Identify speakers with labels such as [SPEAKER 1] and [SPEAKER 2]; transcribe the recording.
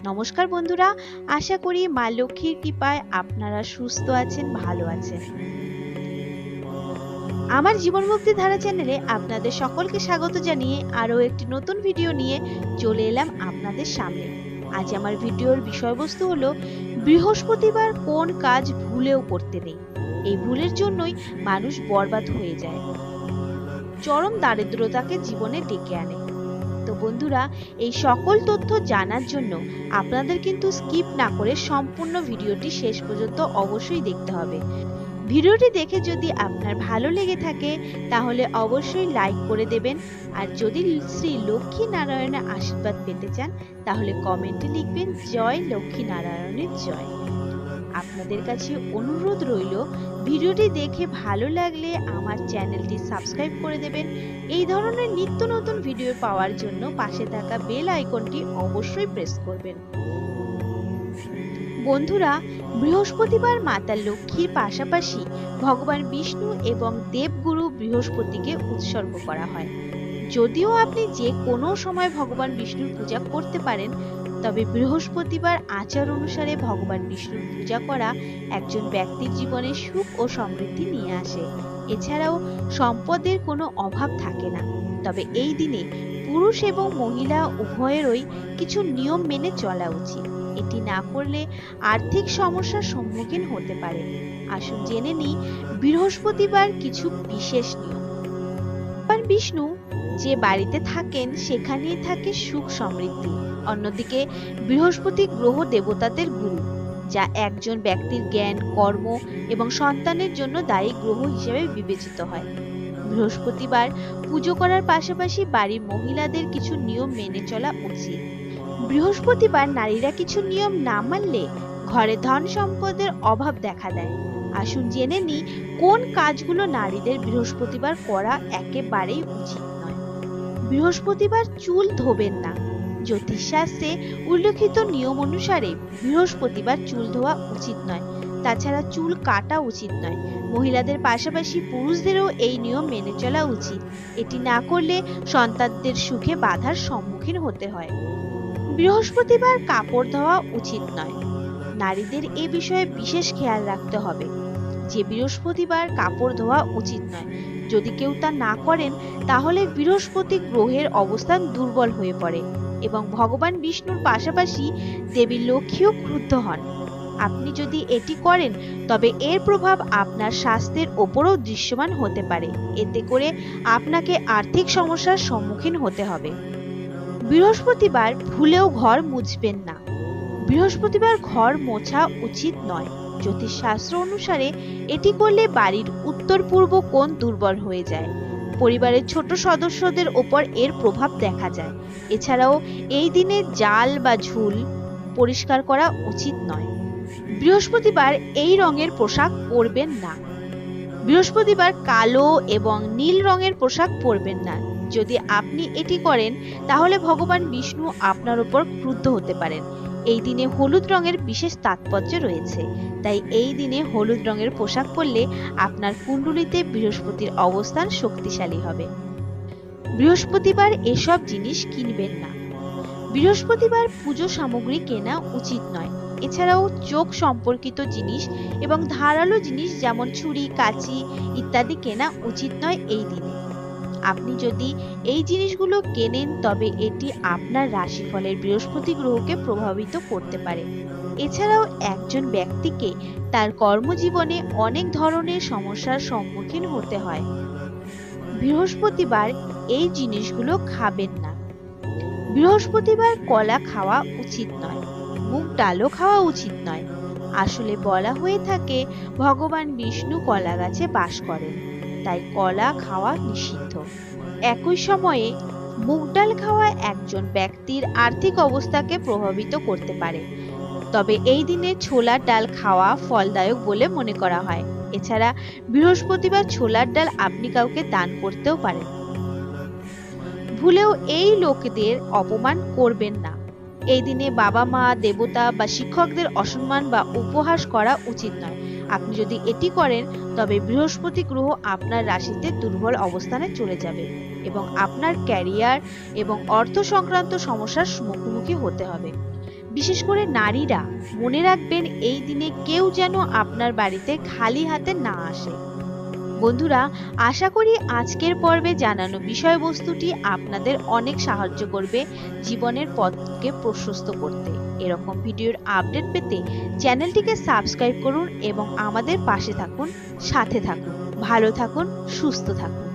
[SPEAKER 1] নমস্কার বন্ধুরা, আশা করি মা লক্ষ্মীর কৃপায় আপনারা সুস্থ আছেন, ভালো আছেন। আমার জীবন মুক্তি ধারা চ্যানেলে আপনাদের সকলকে স্বাগত জানিয়ে আরও একটি নতুন ভিডিও নিয়ে চলে এলাম আপনাদের সামনে। আজ আমার ভিডিওর বিষয়বস্তু হলো বৃহস্পতিবার কোন কাজ ভুলেও করতে নেই। এই ভুলের জন্যই মানুষ বরবাদ হয়ে যায়, চরম দারিদ্রতাকে জীবনে ডেকে আনে। তো বন্ধুরা, এই সকল তথ্য জানার জন্য আপনাদের কিন্তু স্কিপ না করে সম্পূর্ণ ভিডিওটি শেষ পর্যন্ত অবশ্যই দেখতে হবে। ভিডিওটি দেখে যদি আপনার ভালো লেগে থাকে তাহলে অবশ্যই লাইক করে দেবেন, আর যদি শ্রী লক্ষ্মী নারায়ণের আশীর্বাদ পেতে চান তাহলে কমেন্টে লিখবেন জয় লক্ষ্মী নারায়ণের জয়। আপনাদের কাছে অনুরোধ রইল, ভিডিওটি দেখে ভালো লাগলে আমার চ্যানেলটি সাবস্ক্রাইব করে দেবেন। এই ধরনের নিত্য নতুন ভিডিও পাওয়ার জন্য পাশে থাকা বেল আইকনটি অবশ্যই প্রেস করবেন। বন্ধুরা, বৃহস্পতিবার মাতা লক্ষ্মীর পাশাপাশি ভগবান বিষ্ণু এবং দেবগুরু বৃহস্পতিকে উৎসর্গ করা হয়। যদিও আপনি যে কোনো সময় ভগবান বিষ্ণুর পূজা করতে পারেন, তবে বৃহস্পতিবার আচার অনুসারে ভগবান বিষ্ণুর পূজা করা একজন ব্যক্তির জীবনে সুখ ও সমৃদ্ধি নিয়ে আসে। এছাড়াও সম্পদের কোনো অভাব থাকে না। তবে এই দিনে পুরুষ এবং মহিলা উভয়েরই কিছু নিয়ম মেনে চলা উচিত। এটি না করলে আর্থিক সমস্যার সম্মুখীন হতে পারে। আসুন জেনে নিই বৃহস্পতিবার কিছু বিশেষ নিয়ম। ভগবান বিষ্ণু যে বাড়িতে থাকেন সেখানেই থাকে সুখ সমৃদ্ধি। অন্যদিকে বৃহস্পতি গ্রহ দেবতাদের গুরু, যা একজন ব্যক্তির জ্ঞান, কর্ম এবং সন্তানের জন্য দায়ী গ্রহ হিসেবে বিবেচিত হয়। বৃহস্পতিবার পুজো করার পাশাপাশি বাড়ির মহিলাদের কিছু নিয়ম মেনে চলা উচিত। বৃহস্পতিবার নারীরা কিছু নিয়ম না মানলে ঘরে ধন সম্পদের অভাব দেখা দেয়। আসুন জেনে নিই কোন কাজগুলো নারীদের বৃহস্পতিবার করা একেবারেই উচিত নয়। বৃহস্পতিবার চুল ধোবেন না। জ্যোতিষশাস্ত্রে উল্লেখিত নিয়ম অনুসারে বৃহস্পতিবার চুল ধোয়া উচিত নয়। তাছাড়া চুল কাটা উচিত নয়। মহিলাদের পাশাপাশি পুরুষদেরও এই নিয়ম মেনে চলা উচিত। এটি না করলে সন্তানদের সুখে বাধার সম্মুখীন হতে হয়। বৃহস্পতিবার কাপড় ধোয়া উচিত নয়। নারীদের এ বিষয়ে বিশেষ খেয়াল রাখতে হবে যে বৃহস্পতিবার কাপড় ধোয়া উচিত নয়। যদি কেউ তা না করেন তাহলে বৃহস্পতি গ্রহের অবস্থান দুর্বল হয়ে পড়ে এবং ভগবান বিষ্ণুর পাশাপাশি দেবী লক্ষ্মীও ক্রুদ্ধ হন। আপনি যদি এটি করেন তবে এর প্রভাব আপনার স্বাস্থ্যের ওপরও দৃশ্যমান হতে পারে। এতে করে আপনাকে আর্থিক সমস্যার সম্মুখীন হতে হবে। বৃহস্পতিবার ভুলেও ঘর মুছবেন না। বৃহস্পতিবার ঘর মোছা উচিত নয়। জ্যোতিষশাস্ত্র অনুসারে এটি করলে বাড়ির উত্তর পূর্ব কোণ দুর্বল হয়ে যায়। পরিবারের ছোট সদস্যদের ওপর এর প্রভাব দেখা যায়। এছাড়াও এই দিনে জাল বা ঝুল পরিষ্কার করা উচিত নয়। বৃহস্পতিবার এই রঙের পোশাক পরবেন না। বৃহস্পতিবার কালো এবং নীল রঙের পোশাক পরবেন না। যদি আপনি এটি করেন তাহলে ভগবান বিষ্ণু আপনার উপর ক্রুদ্ধ হতে পারেন। এই দিনে হলুদ রঙের বিশেষ তাৎপর্য রয়েছে, তাই এই দিনে হলুদ রঙের পোশাক পরলে আপনার কুণ্ডলিতে বৃহস্পতির অবস্থান শক্তিশালী হবে। বৃহস্পতিবার এসব জিনিস কিনবেন না। বৃহস্পতিবার পুজো সামগ্রী কেনা উচিত নয়। এছাড়াও চোখ সম্পর্কিত জিনিস এবং ধারালো জিনিস যেমন ছুরি, কাঁচি ইত্যাদি কেনা উচিত নয় এই দিনে। আপনি যদি এই জিনিসগুলো কেনেন তবে এটি আপনার রাশিফলের বৃহস্পতি গ্রহকে প্রভাবিত করতে পারে। এছাড়াও একজন ব্যক্তিকে তার কর্মজীবনে অনেক ধরনের সমস্যার সম্মুখীন হতে হয়। বৃহস্পতিবার এই জিনিসগুলো খাবেন না। বৃহস্পতিবার কলা খাওয়া উচিত নয়। মুগ ডালও খাওয়া উচিত নয়। আসলে বলা হয়ে থাকে ভগবান বিষ্ণু কলা গাছে বাস করেন, তাই কলা খাওয়া নিষিদ্ধ। একই সময়ে মুগ ডাল খাওয়া একজন ব্যক্তির আর্থিক অবস্থাকে প্রভাবিত করতে পারে। তবে এই দিনে ছোলার ডাল খাওয়া ফলদায়ক বলে মনে করা হয়। এছাড়া বৃহস্পতিবার ছোলার ডাল আপনি কাউকে দান করতেও পারেন। ভুলেও এই লোকদের অপমান করবেন না। এই দিনে বাবা মা, দেবতা বা শিক্ষকদের অসম্মান বা উপহাস করা উচিত নয়। আপনি যদি এটি করেন তবে বৃহস্পতি গ্রহ আপনার রাশিতে দুর্বল অবস্থানে চলে যাবে এবং আপনার ক্যারিয়ার এবং অর্থ সংক্রান্ত সমস্যার মুখোমুখি হতে হবে। বিশেষ করে নারীরা মনে রাখবেন, এই দিনে কেউ যেন আপনার বাড়িতে খালি হাতে না আসে। বন্ধুরা, আশা করি আজকের পর্বে জানানো বিষয়বস্তুটি আপনাদের অনেক সাহায্য করবে জীবনের পথকে প্রশস্ত করতে। এরকম ভিডিওর আপডেট পেতে চ্যানেলটিকে সাবস্ক্রাইব করুন এবং আমাদের পাশে থাকুন, সাথে থাকুন। ভালো থাকুন, সুস্থ থাকুন।